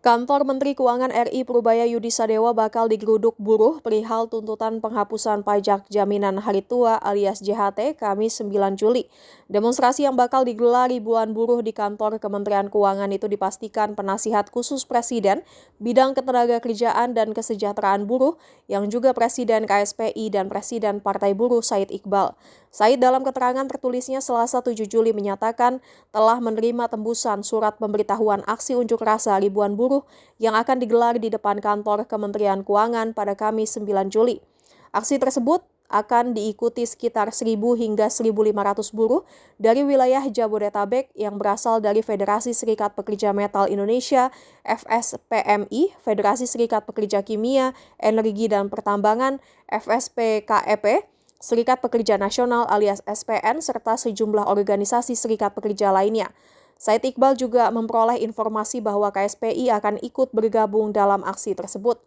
Kantor Menteri Keuangan RI Purubaya Yudi Sadewa bakal digeruduk buruh perihal tuntutan penghapusan pajak jaminan hari tua alias JHT Kamis 9 Juli. Demonstrasi yang bakal digelar ribuan buruh di kantor Kementerian Keuangan itu dipastikan penasihat khusus Presiden bidang ketenagakerjaan dan kesejahteraan buruh yang juga Presiden KSPI dan Presiden Partai Buruh Said Iqbal. Said dalam keterangan tertulisnya Selasa 7 Juli menyatakan telah menerima tembusan surat pemberitahuan aksi unjuk rasa ribuan buruh yang akan digelar di depan kantor Kementerian Keuangan pada Kamis 9 Juli. Aksi tersebut akan diikuti sekitar 1.000 hingga 1.500 buruh dari wilayah Jabodetabek yang berasal dari Federasi Serikat Pekerja Metal Indonesia, FSPMI, Federasi Serikat Pekerja Kimia, Energi dan Pertambangan, FSPKEP, Serikat Pekerja Nasional alias SPN, serta sejumlah organisasi serikat pekerja lainnya. Said Iqbal juga memperoleh informasi bahwa KSPI akan ikut bergabung dalam aksi tersebut.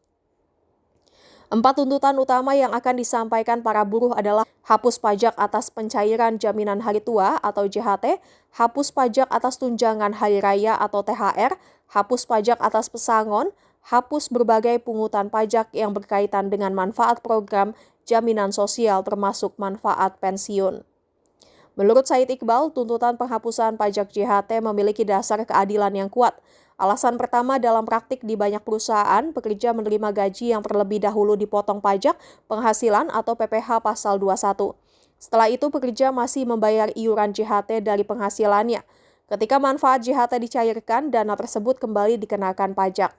4 tuntutan utama yang akan disampaikan para buruh adalah hapus pajak atas pencairan jaminan hari tua atau JHT, hapus pajak atas tunjangan hari raya atau THR, hapus pajak atas pesangon, hapus berbagai pungutan pajak yang berkaitan dengan manfaat program jaminan sosial termasuk manfaat pensiun. Menurut Said Iqbal, tuntutan penghapusan pajak JHT memiliki dasar keadilan yang kuat. Alasan pertama, dalam praktik di banyak perusahaan, pekerja menerima gaji yang terlebih dahulu dipotong pajak penghasilan atau PPh pasal 21. Setelah itu, pekerja masih membayar iuran JHT dari penghasilannya. Ketika manfaat JHT dicairkan, dana tersebut kembali dikenakan pajak.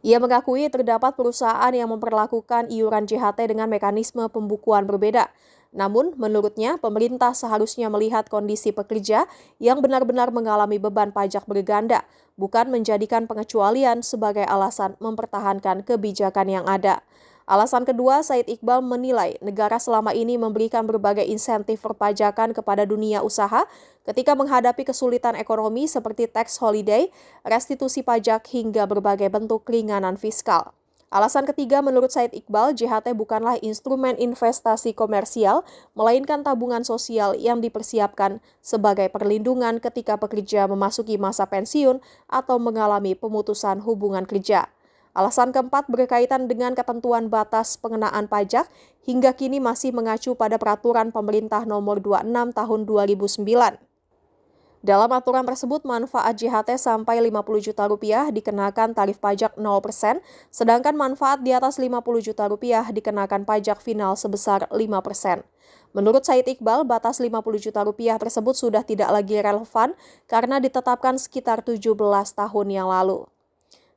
Ia mengakui terdapat perusahaan yang memperlakukan iuran JHT dengan mekanisme pembukuan berbeda. Namun, menurutnya, pemerintah seharusnya melihat kondisi pekerja yang benar-benar mengalami beban pajak berganda, bukan menjadikan pengecualian sebagai alasan mempertahankan kebijakan yang ada. Alasan kedua, Said Iqbal menilai negara selama ini memberikan berbagai insentif perpajakan kepada dunia usaha ketika menghadapi kesulitan ekonomi seperti tax holiday, restitusi pajak, hingga berbagai bentuk keringanan fiskal. Alasan ketiga, menurut Said Iqbal, JHT bukanlah instrumen investasi komersial, melainkan tabungan sosial yang dipersiapkan sebagai perlindungan ketika pekerja memasuki masa pensiun atau mengalami pemutusan hubungan kerja. Alasan keempat berkaitan dengan ketentuan batas pengenaan pajak, hingga kini masih mengacu pada peraturan pemerintah nomor 26 tahun 2009. Dalam aturan tersebut, manfaat JHT sampai Rp50 juta dikenakan tarif pajak 0%, sedangkan manfaat di atas Rp50 juta dikenakan pajak final sebesar 5%. Menurut Said Iqbal, batas Rp50 juta tersebut sudah tidak lagi relevan karena ditetapkan sekitar 17 tahun yang lalu.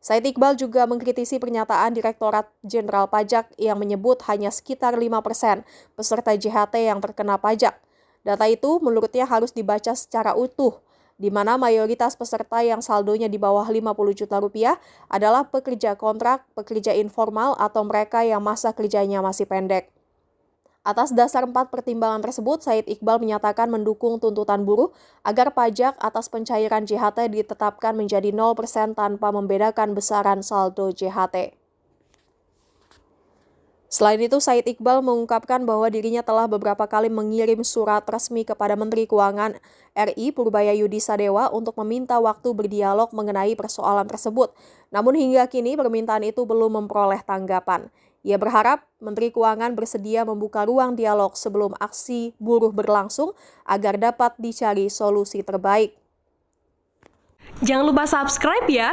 Said Iqbal juga mengkritisi pernyataan Direktorat Jenderal Pajak yang menyebut hanya sekitar 5% peserta JHT yang terkena pajak. Data itu menurutnya harus dibaca secara utuh, di mana mayoritas peserta yang saldonya di bawah Rp50 juta adalah pekerja kontrak, pekerja informal, atau mereka yang masa kerjanya masih pendek. Atas dasar 4 pertimbangan tersebut, Said Iqbal menyatakan mendukung tuntutan buruh agar pajak atas pencairan JHT ditetapkan menjadi 0% tanpa membedakan besaran saldo JHT. Selain itu, Said Iqbal mengungkapkan bahwa dirinya telah beberapa kali mengirim surat resmi kepada Menteri Keuangan RI Purubaya Yudi Sadewa untuk meminta waktu berdialog mengenai persoalan tersebut. Namun hingga kini permintaan itu belum memperoleh tanggapan. Ia berharap Menteri Keuangan bersedia membuka ruang dialog sebelum aksi buruh berlangsung agar dapat dicari solusi terbaik. Jangan lupa subscribe ya!